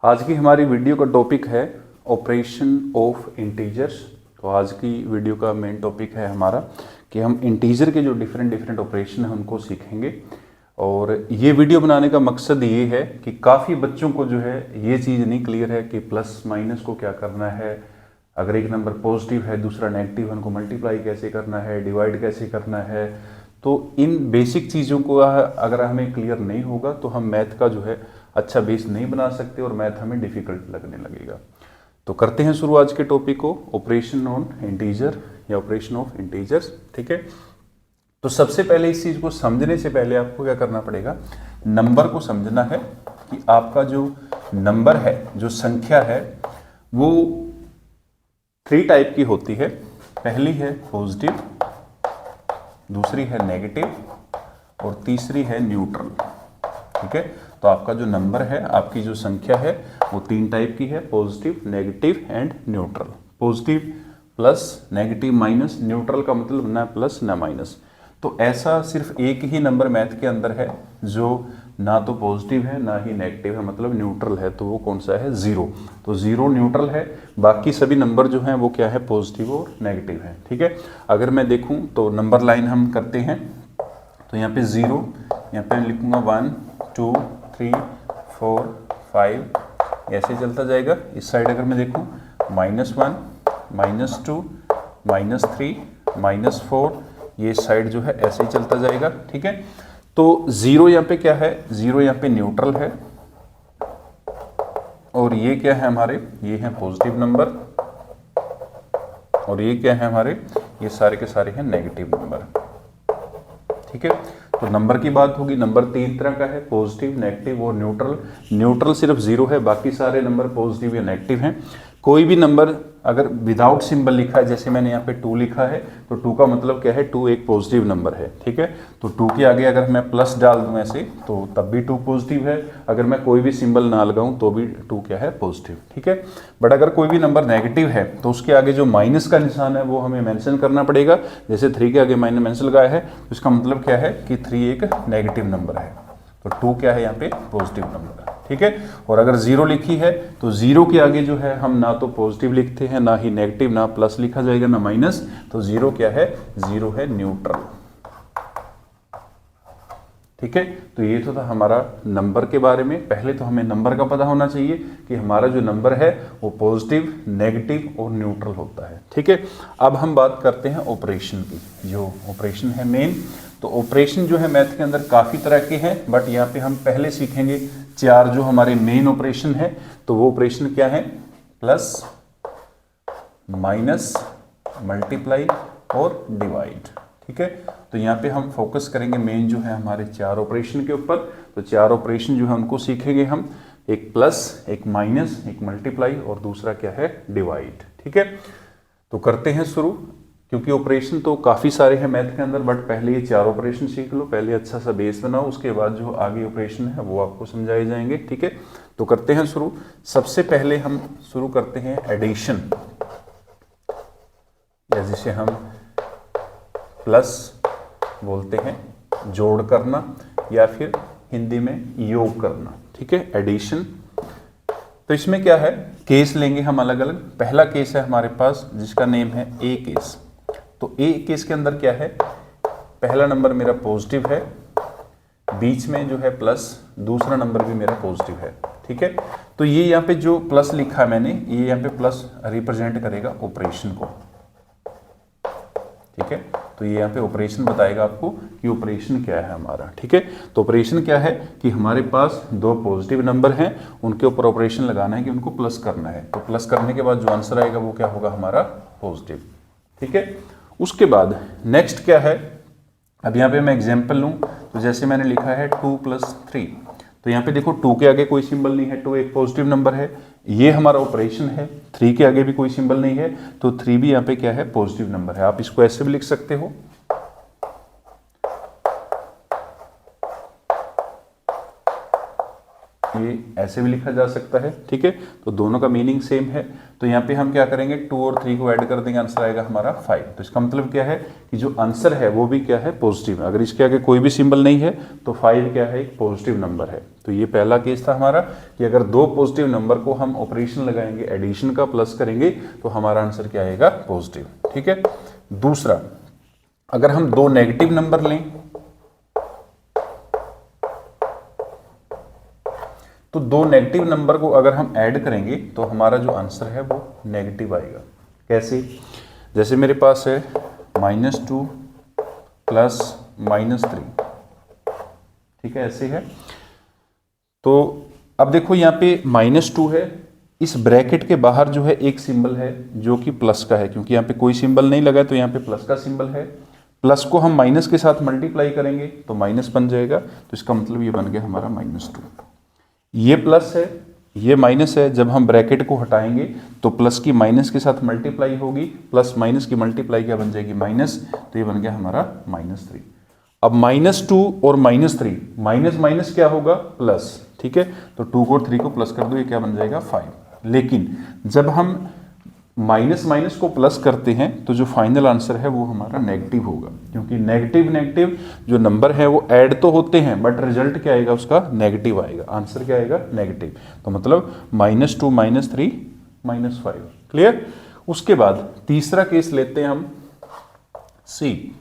आज की हमारी वीडियो का टॉपिक है ऑपरेशन ऑफ इंटीजर्स। तो आज की वीडियो का मेन टॉपिक है हमारा कि हम इंटीजर के जो डिफरेंट ऑपरेशन हैं उनको सीखेंगे। और ये वीडियो बनाने का मकसद ये है कि काफ़ी बच्चों को जो है ये चीज़ नहीं क्लियर है कि प्लस माइनस को क्या करना है, अगर एक नंबर पॉजिटिव है दूसरा नेगेटिव है उनको मल्टीप्लाई कैसे करना है, डिवाइड कैसे करना है। तो इन बेसिक चीज़ों को अगर हमें क्लियर नहीं होगा तो हम मैथ का जो है अच्छा बेस नहीं बना सकते और मैथ हमें डिफिकल्ट लगने लगेगा। तो करते हैं शुरू आज के टॉपिक को, ऑपरेशन ऑन इंटीजर या ऑपरेशन ऑफ इंटीजर्स। ठीक है, तो सबसे पहले इस चीज़ को समझने से पहले आपको क्या करना पड़ेगा, नंबर को समझना है कि आपका जो नंबर है, जो संख्या है, वो 3 टाइप की होती है। पहली है पॉजिटिव, दूसरी है नेगेटिव और तीसरी है न्यूट्रल। ठीक है, तो आपका जो नंबर है, आपकी जो संख्या है वो 3 टाइप की है, positive, negative and neutral. Positive plus, negative minus, neutral का मतलब ना प्लस ना माइनस। तो ऐसा सिर्फ एक ही नंबर मैथ के अंदर है जो ना तो पॉजिटिव है ना ही नेगेटिव है, मतलब न्यूट्रल है। तो वो कौन सा है? 0। तो 0 न्यूट्रल है, बाकी सभी नंबर जो हैं वो क्या है? पॉजिटिव और नेगेटिव है। ठीक है, अगर मैं देखूं तो नंबर लाइन हम करते हैं तो यहाँ पे 0, यहाँ पे लिखूंगा 1 2 3 4 5, ऐसे चलता जाएगा। इस साइड अगर मैं देखूं -1 -2 -3 -4, ये साइड जो है ऐसे ही चलता जाएगा। ठीक है, तो 0 यहाँ पे क्या है? 0 यहाँ पे न्यूट्रल है और ये क्या है हमारे? ये है पॉजिटिव नंबर और ये क्या है हमारे? ये सारे के सारे हैं नेगेटिव नंबर। ठीक है, तो नंबर की बात होगी। नंबर 3 तरह का है, पॉजिटिव, नेगेटिव और न्यूट्रल। न्यूट्रल सिर्फ 0 है, बाकी सारे नंबर पॉजिटिव या नेगेटिव हैं। कोई भी नंबर अगर विदाउट सिंबल लिखा है, जैसे मैंने यहाँ पे 2 लिखा है, तो 2 का मतलब क्या है? 2 एक पॉजिटिव नंबर है। ठीक है, तो 2 के आगे अगर मैं प्लस डाल दूं ऐसे तो तब भी 2 पॉजिटिव है। अगर मैं कोई भी सिंबल ना लगाऊं तो भी 2 क्या है? पॉजिटिव। ठीक है, बट अगर कोई भी नंबर नेगेटिव है तो उसके आगे जो माइनस का निशान है वो हमें मेंशन करना पड़ेगा। जैसे 3 के आगे मैंने मेंशन लगाया है तो इसका मतलब क्या है कि 3 एक नेगेटिव नंबर है, तो 2 क्या है यहाँ पे? पॉजिटिव नंबर है। ठीक है, और अगर 0 लिखी है तो 0 के आगे जो है हम ना तो पॉजिटिव लिखते हैं, ना ही नेगेटिव, ना प्लस लिखा जाएगा, ना माइनस। तो 0 क्या है? 0 है न्यूट्रल। ठीक है, तो ये तो था हमारा नंबर के बारे में। पहले तो हमें नंबर का पता होना चाहिए कि हमारा जो नंबर है वो पॉजिटिव, नेगेटिव और न्यूट्रल होता है। ठीक है, अब हम बात करते हैं ऑपरेशन की। जो ऑपरेशन है मेन, तो ऑपरेशन जो है मैथ के अंदर काफ़ी तरह के हैं, बट यहाँ पे हम पहले सीखेंगे 4 जो हमारे मेन ऑपरेशन है। तो वो ऑपरेशन क्या है? प्लस, माइनस, मल्टीप्लाई और डिवाइड। ठीक है, तो यहाँ पे हम फोकस करेंगे मेन जो है हमारे 4 ऑपरेशन के ऊपर। तो 4 ऑपरेशन जो है उनको सीखेंगे हम, एक प्लस, एक माइनस, एक मल्टीप्लाई और दूसरा क्या है? डिवाइड। ठीक है, तो करते हैं शुरू। क्योंकि ऑपरेशन तो काफ़ी सारे हैं मैथ के अंदर, बट पहले ये 4 ऑपरेशन सीख लो, पहले अच्छा सा बेस बनाओ, उसके बाद जो आगे ऑपरेशन है वो आपको समझाए जाएंगे। ठीक है, तो करते हैं शुरू। सबसे पहले हम शुरू करते हैं एडिशन, या जिसे हम प्लस बोलते हैं, जोड़ करना, या फिर हिंदी में योग करना। ठीक है, एडिशन। तो इसमें क्या है? केस लेंगे हम अलग अलग। पहला केस है हमारे पास जिसका नेम है ए केस। तो ए केस के अंदर क्या है? पहला नंबर मेरा पॉजिटिव है, बीच में जो है प्लस, दूसरा नंबर भी मेरा पॉजिटिव है। ठीक है, तो ये यहाँ पे जो प्लस लिखा है मैंने, ये यहाँ पे प्लस रिप्रेजेंट करेगा ऑपरेशन को। ठीक है, तो ये यहाँ पे ऑपरेशन बताएगा आपको कि ऑपरेशन क्या है हमारा। ठीक है, तो ऑपरेशन क्या है कि हमारे पास 2 पॉजिटिव नंबर हैं, उनके ऊपर ऑपरेशन लगाना है कि उनको प्लस करना है। तो प्लस करने के बाद जो आंसर आएगा वो क्या होगा? हमारा पॉजिटिव। ठीक है, उसके बाद नेक्स्ट क्या है? अब यहाँ पे मैं एग्जाम्पल लूँ तो जैसे मैंने लिखा है 2 + 3, तो यहाँ पे देखो 2 के आगे कोई सिंबल नहीं है, 2 एक पॉजिटिव नंबर है, ये हमारा ऑपरेशन है। 3 के आगे भी कोई सिंबल नहीं है, तो 3 भी यहाँ पे क्या है? पॉजिटिव नंबर है। आप इसको ऐसे भी लिख सकते हो, ये ऐसे भी लिखा जा सकता है, ठीक है। तो दोनों का मीनिंग सेम है। तो यहाँ पे हम क्या करेंगे, 2 और 3 को ऐड कर देंगे, आंसर आएगा हमारा 5। तो इसका मतलब क्या है कि जो आंसर है वो भी क्या है, पॉजिटिव है। अगर इसके आगे कोई भी सिंबल नहीं है तो 5 क्या है, एक पॉजिटिव नंबर है। तो ये पहला केस था हमारा कि अगर 2 पॉजिटिव नंबर को हम ऑपरेशन लगाएंगे एडिशन का, प्लस करेंगे, तो हमारा आंसर क्या आएगा, पॉजिटिव, ठीक है। दूसरा, अगर हम 2 नेगेटिव नंबर लें तो 2 नेगेटिव नंबर को अगर हम ऐड करेंगे तो हमारा जो आंसर है वो नेगेटिव आएगा। कैसे? जैसे मेरे पास है -2 प्लस -3, ठीक है, ऐसे है। तो अब देखो यहाँ पे -2 है, इस ब्रैकेट के बाहर जो है एक सिंबल है जो कि प्लस का है, क्योंकि यहाँ पे कोई सिंबल नहीं लगा है तो यहाँ पे प्लस का सिंबल है। प्लस को हम माइनस के साथ मल्टीप्लाई करेंगे तो माइनस बन जाएगा। तो इसका मतलब ये बन गया हमारा -2। ये प्लस है, ये माइनस है। जब हम ब्रैकेट को हटाएंगे तो प्लस की माइनस के साथ मल्टीप्लाई होगी, प्लस माइनस की मल्टीप्लाई क्या बन जाएगी, माइनस। तो ये बन गया हमारा -3। अब -2 और -3, माइनस माइनस क्या होगा, प्लस, ठीक है। तो 2 और 3 को प्लस कर दो, ये क्या बन जाएगा, 5। लेकिन जब हम माइनस माइनस को प्लस करते हैं तो जो फाइनल आंसर है वो हमारा नेगेटिव होगा, क्योंकि नेगेटिव नेगेटिव जो नंबर है वो ऐड तो होते हैं बट रिजल्ट क्या आएगा उसका, नेगेटिव आएगा। आंसर क्या आएगा, नेगेटिव। तो मतलब -2 -3 -5। क्लियर? उसके बाद तीसरा केस लेते हैं हम, सी।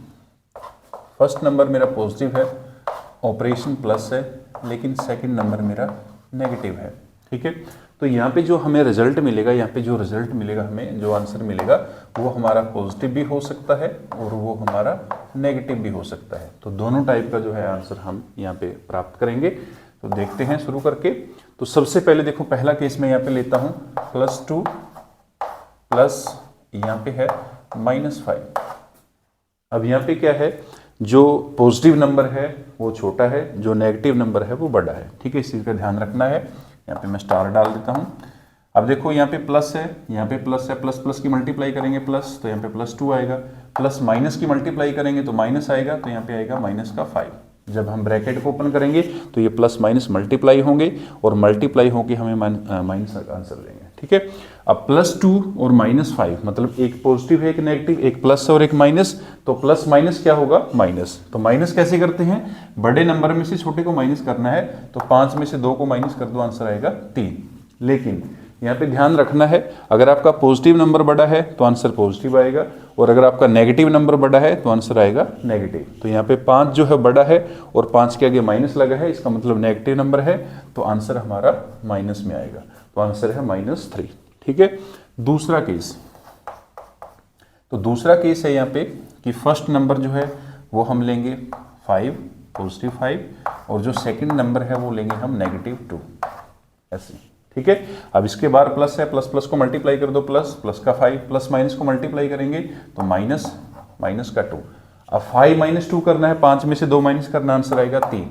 फर्स्ट नंबर मेरा पॉजिटिव है, ऑपरेशन प्लस है, लेकिन सेकंड नंबर मेरा नेगेटिव है, ठीक है। तो यहाँ पे जो हमें रिजल्ट मिलेगा, यहाँ पे जो रिजल्ट मिलेगा हमें, जो आंसर मिलेगा वो हमारा पॉजिटिव भी हो सकता है और वो हमारा नेगेटिव भी हो सकता है। तो दोनों टाइप का जो है आंसर हम यहाँ पे प्राप्त करेंगे। तो देखते हैं शुरू करके। तो सबसे पहले देखो, पहला केस मैं यहाँ पे लेता हूँ, +2 प्लस यहाँ पे है -5। अब यहाँ पे क्या है, जो पॉजिटिव नंबर है वो छोटा है, जो नेगेटिव नंबर है वो बड़ा है, ठीक है। इस चीज़ का ध्यान रखना है। यहाँ पे मैं स्टार डाल देता हूँ। अब देखो यहाँ पे प्लस है, यहाँ पे प्लस है, प्लस प्लस की मल्टीप्लाई करेंगे प्लस, तो यहाँ पे +2 आएगा। प्लस माइनस की मल्टीप्लाई करेंगे तो माइनस आएगा, तो यहाँ पे आएगा -5। जब हम ब्रैकेट को ओपन करेंगे तो ये प्लस माइनस मल्टीप्लाई होंगे और मल्टीप्लाई होकर हमें माइनस आंसर देंगे, ठीक है। अब +2 और -5 मतलब एक पॉजिटिव है एक नेगेटिव, एक प्लस और एक माइनस। तो प्लस माइनस क्या होगा, माइनस। तो माइनस कैसे करते हैं, बड़े नंबर में से छोटे को माइनस करना है। तो 5 में से 2 को माइनस कर दो, आंसर आएगा 3। लेकिन यहाँ पे ध्यान रखना है, अगर आपका पॉजिटिव नंबर बड़ा है तो आंसर पॉजिटिव आएगा, और अगर आपका नेगेटिव नंबर बड़ा है तो आंसर आएगा नेगेटिव। तो यहाँ पे 5 जो है बड़ा है और 5 के आगे माइनस लगा है, इसका मतलब नेगेटिव नंबर है, तो आंसर हमारा माइनस में आएगा। तो आंसर है -3, ठीक है। दूसरा केस, तो दूसरा केस है यहाँ पे कि फर्स्ट नंबर जो है वो हम लेंगे 5, पॉजिटिव 5, और जो सेकंड नंबर है वो लेंगे हम -2, ऐसे, ठीक है। अब इसके बाद प्लस है, प्लस प्लस को मल्टीप्लाई कर दो, प्लस प्लस का 5, प्लस माइनस को मल्टीप्लाई करेंगे तो माइनस, माइनस का 2। अब 5 - 2 करना है, 5 में से 2 माइनस करना, आंसर आएगा 3।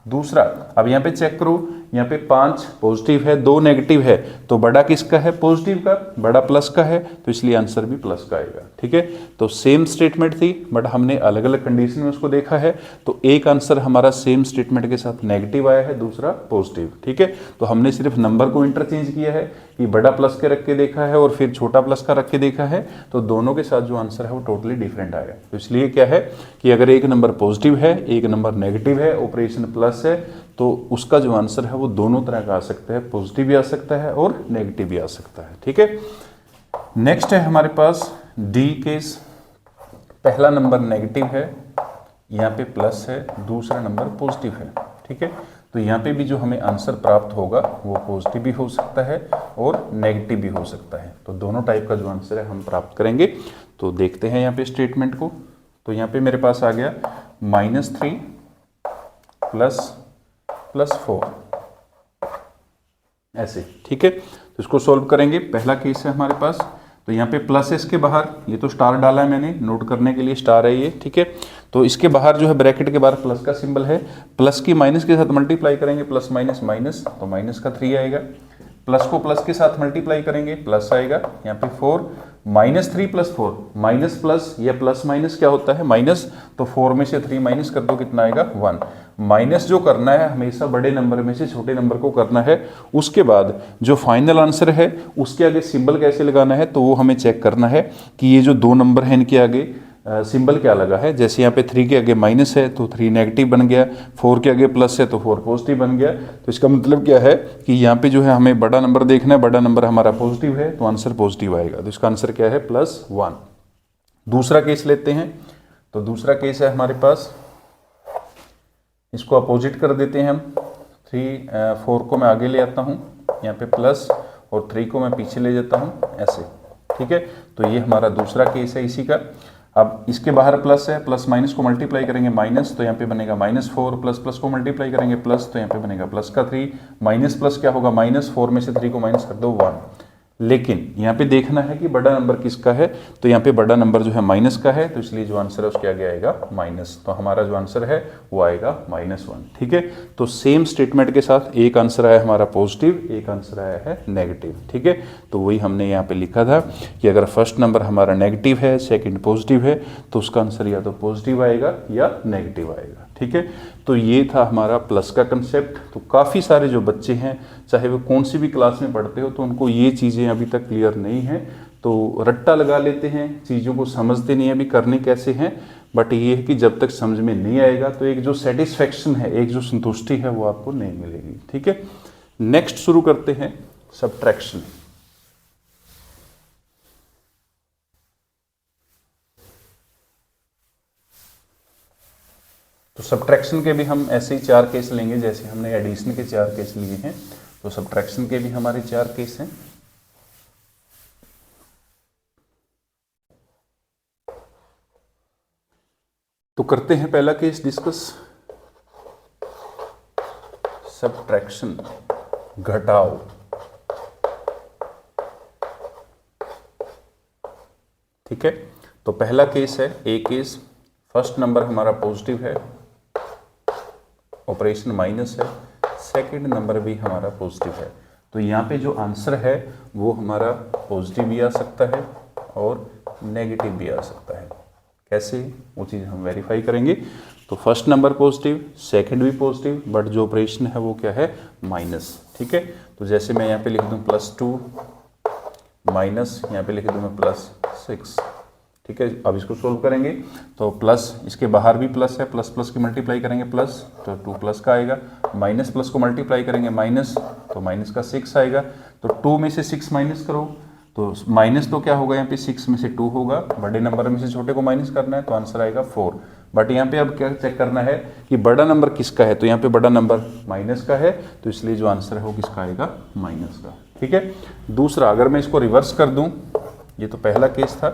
दूसरा, अब यहाँ पे चेक करो, यहाँ पे 5 पॉजिटिव है, 2 नेगेटिव है, तो बड़ा किसका है, पॉजिटिव का, बड़ा प्लस का है, तो इसलिए आंसर भी प्लस का आएगा, ठीक है। तो सेम स्टेटमेंट थी बट हमने अलग अलग कंडीशन में उसको देखा है। तो एक आंसर हमारा सेम स्टेटमेंट के साथ नेगेटिव आया है, दूसरा पॉजिटिव, ठीक है। तो हमने सिर्फ नंबर को इंटरचेंज किया है कि बड़ा प्लस के रख के देखा है और फिर छोटा प्लस का रख के देखा है, तो दोनों के साथ जो आंसर है वो टोटली डिफरेंट आएगा। तो इसलिए क्या है कि अगर एक नंबर पॉजिटिव है, एक नंबर नेगेटिव है, ऑपरेशन प्लस है, तो उसका जो आंसर है वो दोनों तरह का आ सकता है, पॉजिटिव भी आ सकता है और नेगेटिव भी आ सकता है, ठीक है। नेक्स्ट है हमारे पास डी केस। पहला नंबर नेगेटिव है, यहाँ पे प्लस है, दूसरा नंबर पॉजिटिव है, ठीक है। तो यहाँ पे भी जो हमें आंसर प्राप्त होगा वो पॉजिटिव भी हो सकता है और नेगेटिव भी हो सकता है। तो दोनों टाइप का जो आंसर है हम प्राप्त करेंगे। तो देखते हैं यहाँ पे स्टेटमेंट को। तो यहाँ पे मेरे पास आ गया -3 +4, ऐसे, ठीक है। तो इसको सॉल्व करेंगे। पहला केस है हमारे पास, तो यहाँ पे प्लस है, इसके बाहर ये तो स्टार डाला है मैंने, नोट करने के लिए स्टार है ये, ठीक है। तो इसके बाहर जो है ब्रैकेट के बाहर प्लस का सिंबल है, प्लस की माइनस के साथ मल्टीप्लाई करेंगे, प्लस माइनस माइनस, तो माइनस का 3 आएगा। प्लस को प्लस के साथ मल्टीप्लाई करेंगे, प्लस आएगा, यहाँ पे 4 -3 + 4, माइनस प्लस या प्लस माइनस क्या होता है माइनस, तो 4 में से 3 माइनस कर दो कितना आएगा 1। माइनस जो करना है हमेशा बड़े नंबर में से छोटे नंबर को करना है। उसके बाद जो फाइनल आंसर है उसके आगे सिंबल कैसे लगाना है, तो वो हमें चेक करना है कि ये जो 2 नंबर हैं इनके आगे सिंबल क्या लगा है। जैसे यहाँ पे 3 के आगे माइनस है तो 3 नेगेटिव बन गया, 4 के आगे प्लस है तो 4 पॉजिटिव बन गया। तो इसका मतलब क्या है कि यहाँ पे जो है हमें बड़ा नंबर देखना है, बड़ा नंबर हमारा पॉजिटिव है तो आंसर पॉजिटिव आएगा। तो इसका आंसर क्या है +1। दूसरा केस लेते हैं, तो दूसरा केस है हमारे पास, इसको अपोजिट कर देते हैं हम। 4 को मैं आगे ले आता हूँ यहाँ पे प्लस, और 3 को मैं पीछे ले जाता हूँ ऐसे, ठीक है। तो ये हमारा दूसरा केस है इसी का। अब इसके बाहर प्लस है, प्लस माइनस को मल्टीप्लाई करेंगे माइनस, तो यहाँ पे बनेगा -4, प्लस प्लस को मल्टीप्लाई करेंगे प्लस, तो यहाँ पे बनेगा प्लस का 3, माइनस प्लस क्या होगा -4 में से 3 को माइनस कर दो 1। लेकिन यहाँ पे देखना है कि बड़ा नंबर किसका है, तो यहाँ पे बड़ा नंबर जो है माइनस का है, तो इसलिए जो आंसर है उसके आगे आएगा माइनस। तो हमारा जो आंसर है वो आएगा -1, ठीक है। तो सेम स्टेटमेंट के साथ एक आंसर आया हमारा पॉजिटिव, एक आंसर आया है नेगेटिव, ठीक है। तो वही हमने यहाँ पे लिखा था कि अगर फर्स्ट नंबर हमारा नेगेटिव है, सेकेंड पॉजिटिव है, तो उसका आंसर या तो पॉजिटिव आएगा या नेगेटिव आएगा, ठीक है। तो ये था हमारा प्लस का कंसेप्ट। तो काफ़ी सारे जो बच्चे हैं चाहे वो कौन सी भी क्लास में पढ़ते हो, तो उनको ये चीज़ें अभी तक क्लियर नहीं है, तो रट्टा लगा लेते हैं, चीज़ों को समझते नहीं है अभी करने कैसे हैं। बट ये है कि जब तक समझ में नहीं आएगा तो एक जो सेटिस्फेक्शन है, एक जो संतुष्टि है वो आपको नहीं मिलेगी, ठीक है। नेक्स्ट शुरू करते हैं सब्ट्रैक्शन। तो सब्ट्रैक्शन के भी हम ऐसे ही 4 केस लेंगे जैसे हमने एडिशन के 4 केस लिए हैं, तो सब्ट्रैक्शन के भी हमारे 4 केस हैं। तो करते हैं पहला केस डिस्कस, सब्ट्रैक्शन, घटाव। ठीक है, तो पहला केस है ए केस, फर्स्ट नंबर हमारा पॉजिटिव है, ऑपरेशन माइनस है, सेकंड नंबर भी हमारा पॉजिटिव है। तो यहाँ पे जो आंसर है वो हमारा पॉजिटिव भी आ सकता है और नेगेटिव भी आ सकता है। कैसे, वो चीज़ हम वेरीफाई करेंगे। तो फर्स्ट नंबर पॉजिटिव, सेकंड भी पॉजिटिव, बट जो ऑपरेशन है वो क्या है माइनस, ठीक है। तो जैसे मैं यहाँ पे लिख दूँ +2 माइनस, यहाँ पे लिख दूँ मैं +6, ठीक है। अब इसको सोल्व करेंगे तो प्लस, इसके बाहर भी प्लस है, प्लस प्लस की मल्टीप्लाई करेंगे प्लस, तो 2 प्लस का आएगा, माइनस प्लस को मल्टीप्लाई करेंगे माइनस, तो माइनस का 6 आएगा। तो 2 में से 6 माइनस करो, तो माइनस तो क्या होगा यहाँ पे 6 में से 2 होगा, बड़े नंबर में से छोटे को माइनस करना है, तो आंसर आएगा 4। बट यहाँ पे अब क्या चेक करना है कि बड़ा नंबर किसका है, तो यहाँ पे बड़ा नंबर माइनस का है, तो इसलिए जो आंसर है वो किसका आएगा माइनस का, ठीक है। दूसरा, अगर मैं इसको रिवर्स कर दूँ, ये तो पहला केस था,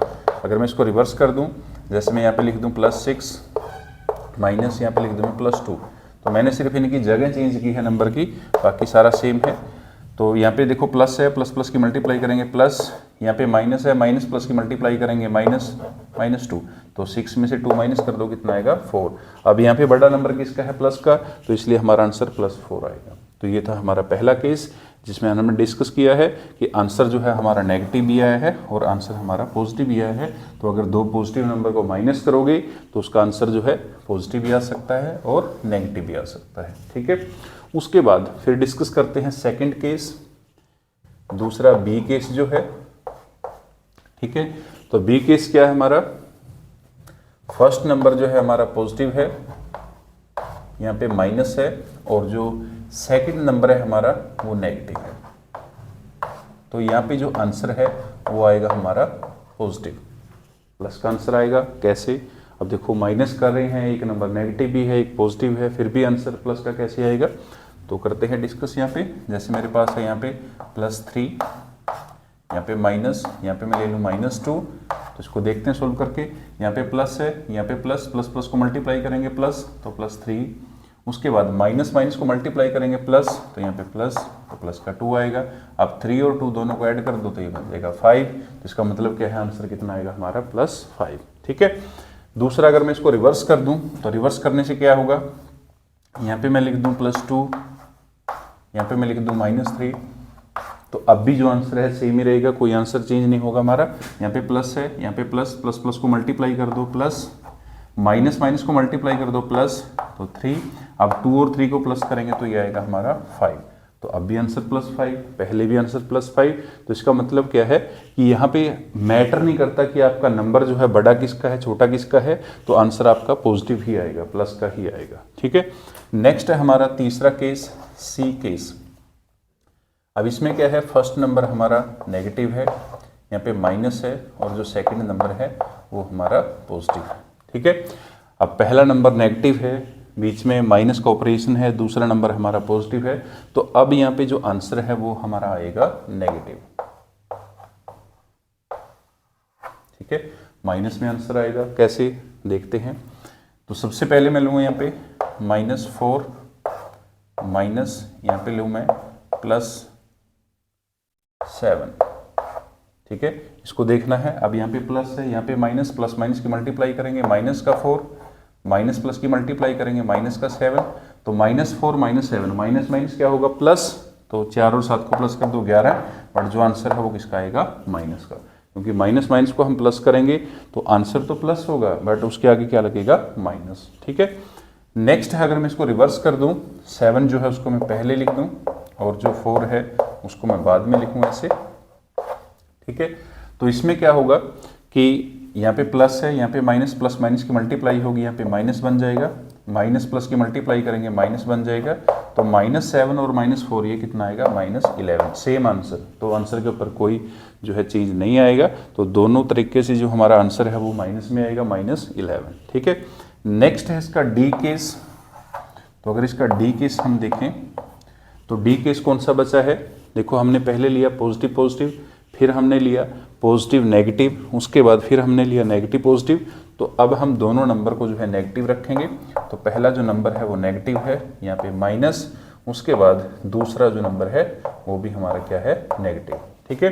अगर मैं इसको रिवर्स कर दूं, जैसे मैं यहाँ पे लिख दूं +6 माइनस, यहाँ पे लिख दूं मैं +2, तो मैंने सिर्फ इनकी जगह चेंज की है नंबर की, बाकी सारा सेम है। तो यहाँ पे देखो प्लस है, प्लस प्लस की मल्टीप्लाई करेंगे प्लस, यहाँ पे माइनस है, माइनस प्लस की मल्टीप्लाई करेंगे -2, तो 6 में से 2 माइनस कर दो, कितना आएगा 4। अब यहाँ पे बड़ा नंबर किसका है प्लस का, तो इसलिए हमारा आंसर +4 आएगा। तो ये था हमारा पहला केस जिसमें हमने डिस्कस किया है कि आंसर जो है हमारा नेगेटिव भी आया है और आंसर हमारा पॉजिटिव भी आया है। तो अगर 2 पॉजिटिव नंबर को माइनस करोगे तो उसका आंसर जो है पॉजिटिव भी आ सकता है और नेगेटिव भी आ सकता है, ठीक है। उसके बाद फिर डिस्कस करते हैं सेकंड केस, दूसरा बी केस जो है, ठीक है। तो बी केस क्या है हमारा, फर्स्ट नंबर जो है हमारा पॉजिटिव है, यहाँ पे माइनस है, और जो सेकंड नंबर है हमारा वो नेगेटिव है। तो यहाँ पे जो आंसर है वो आएगा हमारा पॉजिटिव, प्लस का आंसर आएगा। कैसे, अब देखो माइनस कर रहे हैं, एक नंबर नेगेटिव भी है, एक पॉजिटिव है, फिर भी आंसर प्लस का कैसे आएगा, तो करते हैं डिस्कस। यहाँ पे जैसे मेरे पास है यहाँ पे +3, यहाँ पे माइनस, यहाँ पे मैं ले लूँ -2, तो इसको देखते हैं सोल्व करके। यहाँ पे प्लस है, यहाँ पे प्लस प्लस प्लस को मल्टीप्लाई करेंगे प्लस, तो +3, उसके बाद माइनस माइनस को मल्टीप्लाई करेंगे प्लस, तो यहाँ पे प्लस, तो प्लस का 2 आएगा। अब 3 और 2 दोनों को ऐड कर दो तो ये बन जाएगा 5, तो इसका मतलब क्या है, आंसर कितना आएगा हमारा +5, ठीक है। दूसरा, अगर मैं इसको रिवर्स कर दूं, तो रिवर्स करने से क्या होगा, यहाँ पे मैं लिख दूं +2, यहाँ पे मैं लिख दूं -3, तो अब भी जो आंसर है सेम ही रहेगा, कोई आंसर चेंज नहीं होगा हमारा। यहाँ पे प्लस है, यहाँ पे प्लस प्लस प्लस को मल्टीप्लाई कर दो प्लस, माइनस माइनस को मल्टीप्लाई कर दो प्लस, तो 3। अब 2 और 3 को प्लस करेंगे तो ये आएगा हमारा 5। तो अब भी आंसर +5, पहले भी आंसर +5। तो इसका मतलब क्या है कि यहाँ पे मैटर नहीं करता कि आपका नंबर जो है बड़ा किसका है छोटा किसका है, तो आंसर आपका पॉजिटिव ही आएगा, प्लस का ही आएगा। ठीक है, नेक्स्ट है हमारा तीसरा केस, सी केस। अब इसमें क्या है, फर्स्ट नंबर हमारा नेगेटिव है, यहाँ पे माइनस है, और जो सेकंड नंबर है वो हमारा पॉजिटिव है। ठीक है, अब पहला नंबर नेगेटिव है, बीच में माइनस का ऑपरेशन है, दूसरा नंबर हमारा पॉजिटिव है, तो अब यहाँ पे जो आंसर है वो हमारा आएगा नेगेटिव। ठीक है, माइनस में आंसर आएगा, कैसे देखते हैं। तो सबसे पहले मैं लूँगा यहाँ पे -4 माइनस, यहाँ पे लूँ मैं +7। ठीक है, इसको देखना है। अब यहाँ पे प्लस है, यहाँ पे माइनस, प्लस माइनस की मल्टीप्लाई करेंगे, माइनस का 4 माइनस प्लस की मल्टीप्लाई करेंगे, माइनस का 7, तो -4 -7 माइनस माइनस क्या होगा प्लस, तो 4 और 7 को प्लस कर दो 11, बट जो आंसर है वो किसका आएगा, माइनस का, क्योंकि माइनस माइनस को हम प्लस करेंगे तो आंसर तो प्लस होगा, बट उसके आगे क्या लगेगा, माइनस। ठीक है, नेक्स्ट है, अगर मैं इसको रिवर्स कर दूं, 7 जो है उसको मैं पहले लिख दूं और जो 4 है उसको मैं बाद में लिखूं ऐसे। ठीक है, तो इसमें क्या होगा कि यहाँ पे प्लस है, यहाँ पे माइनस, प्लस माइनस की मल्टीप्लाई होगी, यहाँ पे माइनस बन जाएगा, माइनस प्लस की मल्टीप्लाई करेंगे, माइनस बन जाएगा, तो -7 और -4 ये कितना आएगा, -11, सेम आंसर। तो आंसर के ऊपर कोई जो है चीज़ नहीं आएगा, तो दोनों तरीके से जो हमारा आंसर है वो माइनस में आएगा, -11। ठीक है, नेक्स्ट है इसका डी केस। तो अगर इसका डी केस हम देखें तो डी केस कौन सा बचा है, देखो हमने पहले लिया पॉजिटिव पॉजिटिव, फिर हमने लिया पॉजिटिव नेगेटिव, उसके बाद फिर हमने लिया नेगेटिव पॉजिटिव। तो अब हम दोनों नंबर को जो है नेगेटिव रखेंगे। तो पहला जो नंबर है वो नेगेटिव है, यहाँ पे माइनस, उसके बाद दूसरा जो नंबर है वो भी हमारा क्या है, नेगेटिव। ठीक है,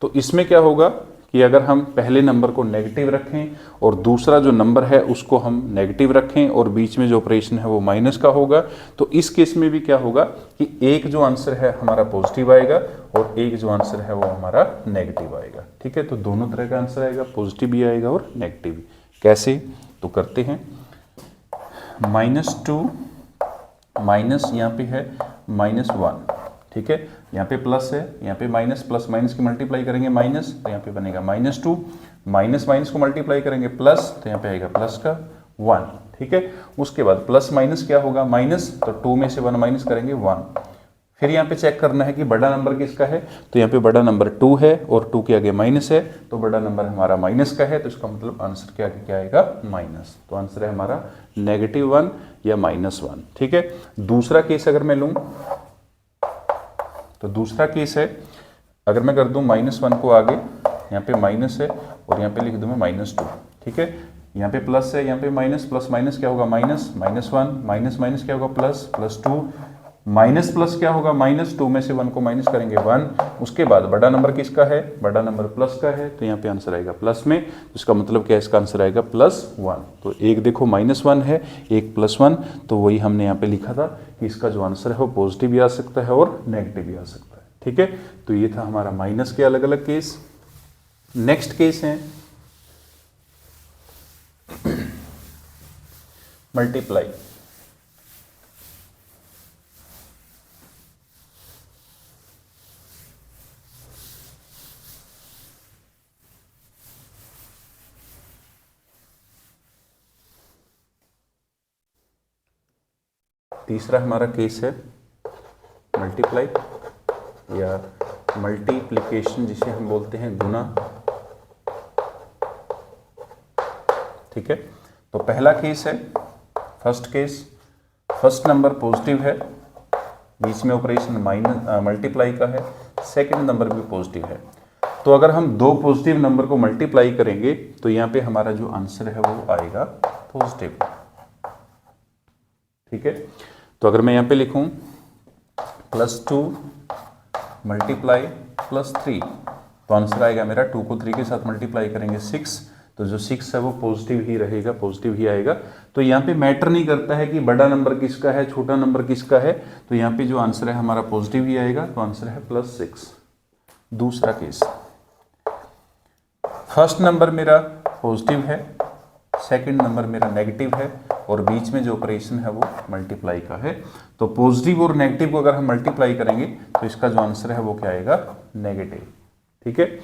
तो इसमें क्या होगा कि अगर हम पहले नंबर को नेगेटिव रखें और दूसरा जो नंबर है उसको हम नेगेटिव रखें और बीच में जो ऑपरेशन है वो माइनस का होगा, तो इस केस में भी क्या होगा कि एक जो आंसर है हमारा पॉजिटिव आएगा और एक जो आंसर है वो हमारा नेगेटिव आएगा। ठीक है, तो दोनों तरह का आंसर आएगा, पॉजिटिव भी आएगा और नेगेटिव भी। कैसे, तो करते हैं, -2 माइनस, यहाँ पे है -1। ठीक है, यहाँ पे प्लस है, यहाँ पे माइनस, प्लस माइनस की मल्टीप्लाई करेंगे माइनस, तो यहाँ पे बनेगा -2, माइनस माइनस को मल्टीप्लाई करेंगे प्लस, तो यहाँ पे आएगा प्लस का 1। ठीक है, उसके बाद प्लस माइनस क्या होगा, माइनस, तो 2 में से 1 माइनस करेंगे 1। फिर यहाँ पे चेक करना है कि बड़ा नंबर किसका है, तो यहाँ पे बड़ा नंबर 2 है और 2 के आगे माइनस है, तो बड़ा नंबर हमारा माइनस का है, तो इसका मतलब आंसर के आगे क्या आएगा, माइनस। तो आंसर है हमारा -1 या -1। ठीक है, दूसरा केस अगर मैं लूँ तो दूसरा केस है, अगर मैं कर दूं -1 को आगे, यहाँ पे माइनस है और यहाँ पे लिख दूं मैं -2। ठीक है, यहाँ पे प्लस है, यहाँ पे माइनस, प्लस माइनस क्या होगा, माइनस, -1 माइनस माइनस क्या होगा, प्लस, +2 माइनस प्लस क्या होगा, -2 में से 1 को माइनस करेंगे 1। उसके बाद बड़ा नंबर किसका है, बड़ा नंबर प्लस का है, तो यहाँ पे आंसर आएगा प्लस में, तो इसका मतलब क्या है, इसका आंसर आएगा +1। तो एक देखो -1 है, एक +1, तो वही हमने यहाँ पे लिखा था कि इसका जो आंसर है वो पॉजिटिव भी आ सकता है और नेगेटिव भी आ सकता है। ठीक है, तो ये था हमारा माइनस के अलग अलग केस। नेक्स्ट केस है मल्टीप्लाई। तीसरा हमारा केस है मल्टीप्लाई या मल्टीप्लिकेशन, जिसे हम बोलते हैं गुना। ठीक है, तो पहला केस है first case, first number positive है, बीच में ऑपरेशन मल्टीप्लाई का है, सेकंड नंबर भी पॉजिटिव है। तो अगर हम दो पॉजिटिव नंबर को मल्टीप्लाई करेंगे तो यहाँ पे हमारा जो आंसर है वो आएगा पॉजिटिव। ठीक है, तो अगर मैं यहाँ पे लिखूं +2 मल्टीप्लाई +3, तो आंसर आएगा मेरा 2 को 3 के साथ मल्टीप्लाई करेंगे 6, तो जो 6 है वो पॉजिटिव ही रहेगा, पॉजिटिव ही आएगा। तो यहाँ पे मैटर नहीं करता है कि बड़ा नंबर किसका है, छोटा नंबर किसका है, तो यहाँ पे जो आंसर है हमारा पॉजिटिव ही आएगा, तो आंसर है +6। दूसरा केस, फर्स्ट नंबर मेरा पॉजिटिव है, सेकंड नंबर मेरा नेगेटिव है और बीच में जो ऑपरेशन है वो मल्टीप्लाई का है। तो पॉजिटिव और नेगेटिव को अगर हम मल्टीप्लाई करेंगे तो इसका जो आंसर है वो क्या आएगा, नेगेटिव। ठीक है,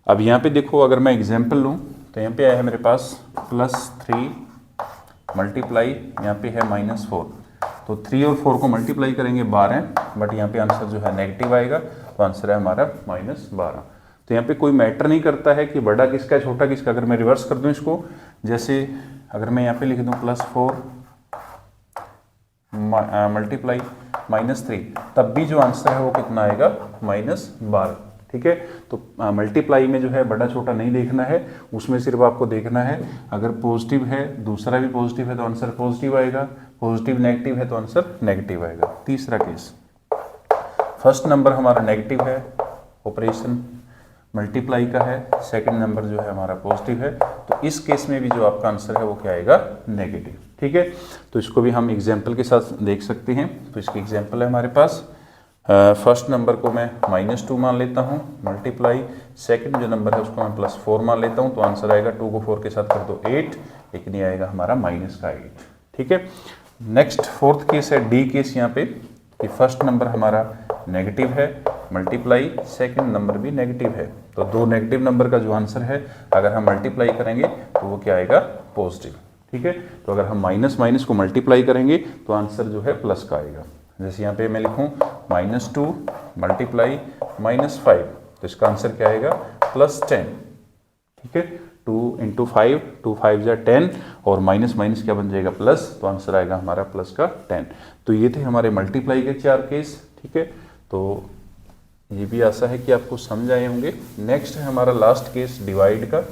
अब यहाँ पे देखो, अगर मैं एग्जाम्पल लूँ तो यहाँ पे आया है मेरे पास +3 मल्टीप्लाई, यहाँ पे है -4, तो 3 और 4 को मल्टीप्लाई करेंगे 12, बट यहाँ पे आंसर जो है नेगेटिव आएगा, तो आंसर है हमारा -12। तो यहाँ पे कोई मैटर नहीं करता है कि बड़ा किसका है छोटा किसका। अगर मैं रिवर्स कर दूँ इसको, जैसे अगर मैं यहाँ पे लिख दूँ +4 मल्टीप्लाई -3, तब भी जो आंसर है वो कितना आएगा, -12। ठीक है, तो मल्टीप्लाई में जो है बड़ा छोटा नहीं देखना है, उसमें सिर्फ आपको देखना है अगर पॉजिटिव है, दूसरा भी पॉजिटिव है तो आंसर पॉजिटिव आएगा, पॉजिटिव नेगेटिव है तो आंसर नेगेटिव आएगा। तीसरा केस, फर्स्ट नंबर हमारा नेगेटिव है, ऑपरेशन मल्टीप्लाई का है, सेकंड नंबर जो है हमारा पॉजिटिव है, तो इस केस में भी जो आपका आंसर है वो क्या आएगा, नेगेटिव। ठीक है, तो इसको भी हम एग्जाम्पल के साथ देख सकते हैं। तो इसकी एग्जाम्पल है हमारे पास, फर्स्ट नंबर को मैं -2 मान लेता हूँ मल्टीप्लाई, सेकंड जो नंबर है उसको मैं +4 मान लेता हूँ, तो आंसर आएगा 2 को 4 के साथ कर दो 8, लेकिन ये आएगा हमारा -8। ठीक है, नेक्स्ट फोर्थ केस है डी केस यहाँ पे, कि फर्स्ट नंबर हमारा नेगेटिव है मल्टीप्लाई, सेकंड नंबर भी नेगेटिव है, तो दो नेगेटिव नंबर का जो आंसर है अगर हम मल्टीप्लाई करेंगे तो वो क्या आएगा, पॉजिटिव। ठीक है, तो अगर हम माइनस माइनस को मल्टीप्लाई करेंगे तो आंसर जो है प्लस का आएगा। जैसे यहाँ पे मैं लिखूँ -2 मल्टीप्लाई -5, तो इसका आंसर क्या आएगा, +10। ठीक है, 2 × 5, 2 5 जा 10 और माइनस माइनस क्या बन जाएगा, प्लस, तो आंसर आएगा हमारा प्लस का 10। तो ये थे हमारे मल्टीप्लाई के 4 केस। ठीक है, तो ये भी आशा है कि आपको समझ आए होंगे। नेक्स्ट है हमारा लास्ट केस डिवाइड का।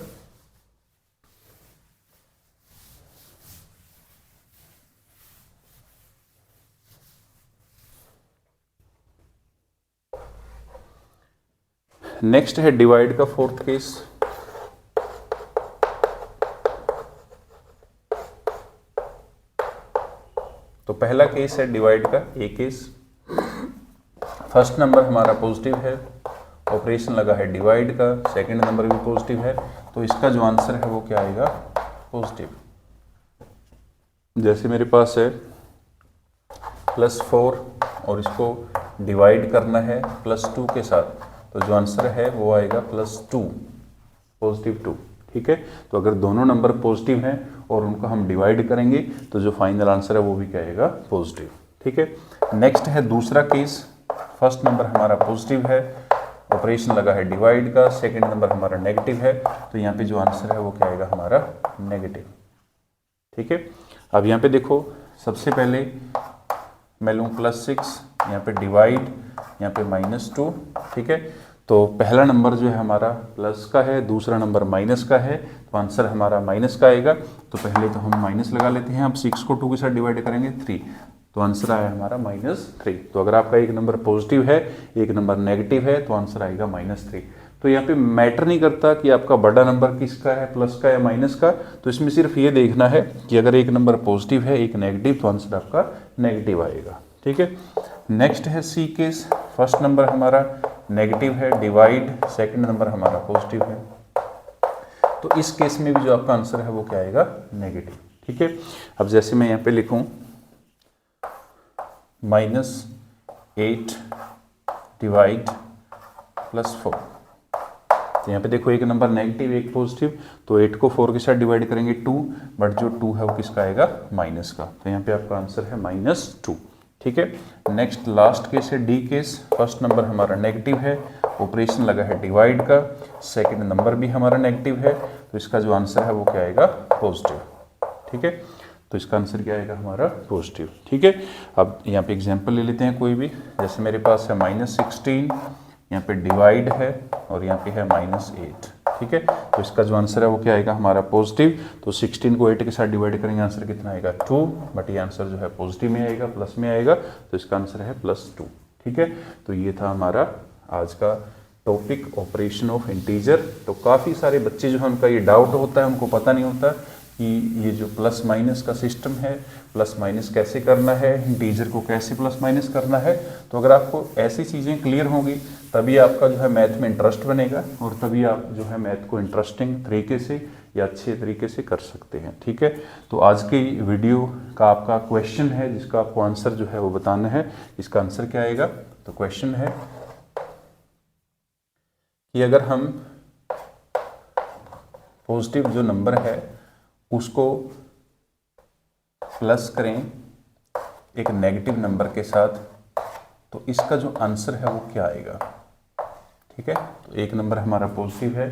नेक्स्ट है डिवाइड का फोर्थ केस। तो पहला केस है डिवाइड का ए केस। फर्स्ट नंबर हमारा पॉजिटिव है, ऑपरेशन लगा है डिवाइड का, सेकंड नंबर भी पॉजिटिव है, तो इसका जो आंसर है वो क्या आएगा, पॉजिटिव। जैसे मेरे पास है +4 और इसको डिवाइड करना है +2 के साथ, तो जो आंसर है वो आएगा +2, +2। ठीक है, तो अगर दोनों नंबर पॉजिटिव हैं और उनको हम डिवाइड करेंगे तो जो फाइनल आंसर है वो भी क्या आएगा, पॉजिटिव। ठीक है, नेक्स्ट है दूसरा केस। फर्स्ट नंबर हमारा पॉजिटिव है, ऑपरेशन लगा है डिवाइड का, सेकंड नंबर हमारा नेगेटिव है, तो यहाँ पे जो आंसर है वो क्या आएगा हमारा, नेगेटिव। ठीक है, अब यहाँ पे देखो, सबसे पहले मैं लूँ +6, यहाँ पे डिवाइड, यहाँ पे -2। ठीक है, तो पहला नंबर जो है हमारा प्लस का है, दूसरा नंबर माइनस का है, तो आंसर हमारा माइनस का आएगा। तो पहले तो हम माइनस लगा लेते हैं। अब 6 को 2 के साथ डिवाइड करेंगे 3, तो आंसर आया हमारा -3। तो अगर आपका एक नंबर पॉजिटिव है, एक नंबर नेगेटिव है, तो आंसर आएगा -3। तो यहाँ पे मैटर नहीं करता कि आपका बड़ा नंबर किसका है, प्लस का या माइनस का, तो इसमें सिर्फ ये देखना है कि अगर एक नंबर पॉजिटिव है, एक नेगेटिव, तो आंसर आपका नेगेटिव आएगा। ठीक है, नेक्स्ट है सी केस। फर्स्ट नंबर हमारा नेगेटिव है, डिवाइड, सेकंड नंबर हमारा पॉजिटिव है, तो इस केस में भी जो आपका आंसर है वो क्या आएगा, नेगेटिव। ठीक है, अब जैसे मैं यहाँ पे लिखूँ -8 डिवाइड +4, तो यहाँ पे देखो एक नंबर नेगेटिव एक पॉजिटिव, तो 8 को 4 के साथ डिवाइड करेंगे 2, बट जो 2 है वो किसका आएगा, माइनस का, तो यहाँ पे आपका आंसर है -2। ठीक है, नेक्स्ट लास्ट केस है डी केस। फर्स्ट नंबर हमारा नेगेटिव है, ऑपरेशन लगा है डिवाइड का, सेकंड नंबर भी हमारा नेगेटिव है, तो इसका जो आंसर है वो क्या आएगा, पॉजिटिव। ठीक है, तो इसका आंसर क्या आएगा हमारा, पॉजिटिव। ठीक है, अब यहाँ पे एग्जांपल ले लेते हैं कोई भी। जैसे मेरे पास है -16, यहाँ पे डिवाइड है और यहाँ पे है -8। ठीक है, तो इसका जो आंसर है वो क्या आएगा हमारा, पॉजिटिव। तो 16 को 8 के साथ डिवाइड करेंगे, आंसर कितना आएगा, 2, बट ये आंसर जो है पॉजिटिव में आएगा, प्लस में आएगा, तो इसका आंसर है +2। ठीक है, तो ये था हमारा आज का टॉपिक, ऑपरेशन ऑफ इंटीजर। तो काफ़ी सारे बच्चे जो है उनका ये डाउट होता है, उनको पता नहीं होता कि ये जो प्लस माइनस का सिस्टम है, प्लस माइनस कैसे करना है, इंटीजर को कैसे प्लस माइनस करना है। तो अगर आपको ऐसी चीज़ें क्लियर होंगी तभी आपका जो है मैथ में इंटरेस्ट बनेगा और तभी आप जो है मैथ को इंटरेस्टिंग तरीके से या अच्छे तरीके से कर सकते हैं। ठीक है, तो आज की वीडियो का आपका क्वेश्चन है जिसका आपको आंसर जो है वो बताना है। इसका आंसर क्या आएगा? तो क्वेश्चन है कि अगर हम पॉजिटिव जो नंबर है उसको प्लस करें एक नेगेटिव नंबर के साथ तो इसका जो आंसर है वो क्या आएगा। ठीक है, तो एक नंबर हमारा पॉजिटिव है,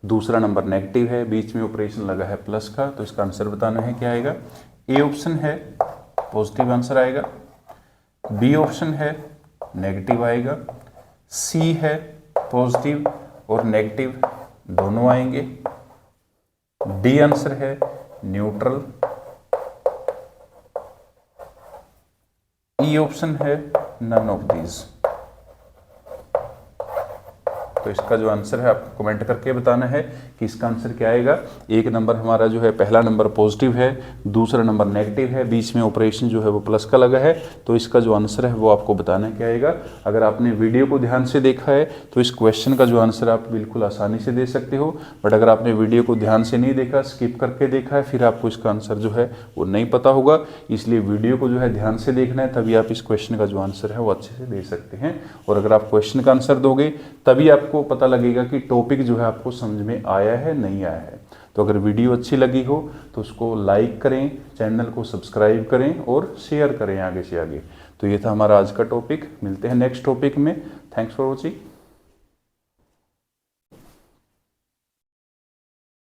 दूसरा नंबर नेगेटिव है, बीच में ऑपरेशन लगा है प्लस का, तो इसका आंसर बताना है क्या आएगा। ए ऑप्शन है पॉजिटिव आंसर आएगा, बी ऑप्शन है नेगेटिव आएगा, सी है पॉजिटिव और नेगेटिव दोनों आएंगे, डी आंसर है न्यूट्रल, ई ऑप्शन है नन ऑफ दीज। तो इसका जो आंसर है आपको कमेंट करके बताना है कि इसका आंसर क्या आएगा। एक नंबर हमारा जो है पहला नंबर पॉजिटिव है, दूसरा नंबर नेगेटिव है, बीच में ऑपरेशन जो है वो प्लस का लगा है, तो इसका जो आंसर है वो आपको बताना क्या आएगा। अगर आपने वीडियो को ध्यान से देखा है तो इस क्वेश्चन का जो आंसर आप बिल्कुल आसानी से दे सकते हो, बट अगर आपने वीडियो को ध्यान से नहीं देखा, स्किप करके देखा है, फिर आपको इसका आंसर जो है वो नहीं पता होगा। इसलिए वीडियो को जो है ध्यान से देखना है, तभी आप इस क्वेश्चन का जो आंसर है वो अच्छे से दे सकते हैं। और अगर आप क्वेश्चन का आंसर दोगे तभी आपको पता लगेगा कि टॉपिक जो है आपको समझ में आया है नहीं आया है। तो अगर वीडियो अच्छी लगी हो तो उसको लाइक करें, चैनल को सब्सक्राइब करें और शेयर करें आगे से आगे। तो ये था हमारा आज का टॉपिक। मिलते हैं नेक्स्ट टॉपिक में। Thanks for watching.